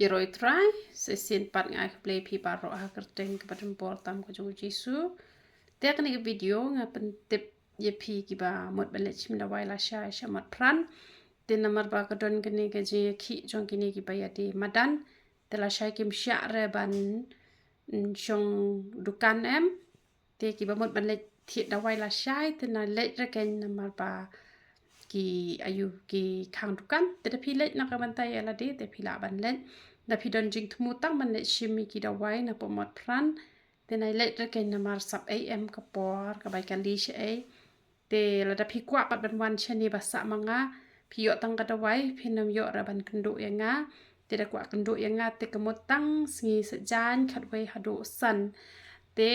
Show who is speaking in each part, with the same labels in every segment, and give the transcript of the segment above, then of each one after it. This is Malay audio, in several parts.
Speaker 1: Iroi try sesin pat ngai play pi paro ha kerteng ke padem portam ko jong jisu tek ni video nga pentip ye pi ki ba mot belet chim da wai Lashai sha Motphran tin namar ba ka don gni ke je khi jong kini ki ba ya di madan te Lashai kim sha re ban shong dukan em te ki ba mot belet thi da wai Lashai te na let re ken namar ba ki ayu ki khang dukan te pi let na ka bantai ala de te pi la ban let na pi don jing thmu tak man let shimi ki da wai na po Motphran te na let re ken namar sap am ka por ka bai ka li she ai te la da pi kwa pat ban wan chani ba sa manga pi yo tang ka da wai pi nam yo ra ban kendo ya nga te da kwa kendo ya nga te ka mot tang sngi sa jan khat wai hado san te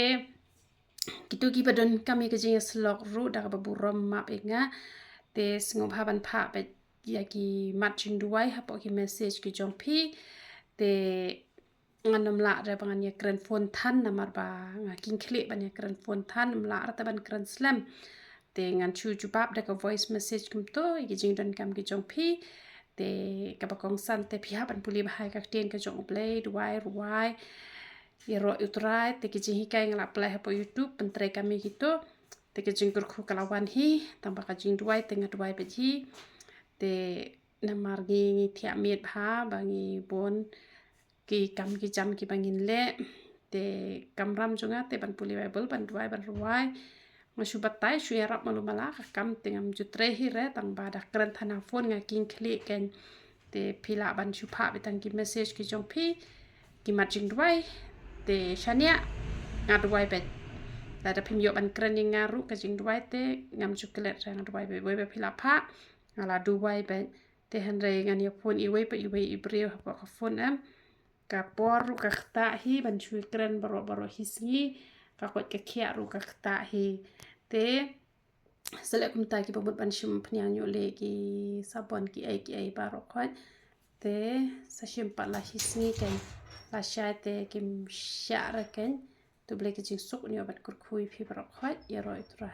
Speaker 1: kitu ki badon kami ka jing slok ru da ka burom map nga te sngop haban pha be ya ki matching duai ha po ki message ki jong pi te nganom la re bangan ya kren phone than namar ba nga king khle ban ya kren phone than la ra ta ban kren slam te ngan chu chu bab da ka voice message kum to ki jing don kam ki jong pi te ka ba kong san te pi ha ban puli ba hai ka ten ka jong play duai ya ro utrai te ki jing kai ngala play ha po YouTube pentre kami gitu te ki jing kur khu kalawan hi tambah ka jing duai te ngat duai be ji te namar gi thia miet ha bangi bon ki kam ki jam ki bangin le te kamram junga te ban puli bible ban duai ban ruai mashu batai shu yarap malu mala ka kam tengam jutre hi re tang ba da kren thana phone nga king kli ken te phila ban shu pha be tang ki message ki jong pi ki mat jing duai te shania nga duai be la da phim yo ban kren nga ru ka jing duai te ngam chuklet rang duai be be phila pha ngala duai be te han re ngan yo phone i wei i breu ha ka phone am ka por ru ka khta hi ban chui kren baro hisngi ka kot ka khia ru ka khta hi te selek kum ta ki pamut ban shim umphniang ñiuhlieh ki sabon ki ai baro khot te sa shim pa la hisngi ken Lashai te kim sha ra ken tu ble ki jing suk ni bat kur khui phi baro khot ya roi tra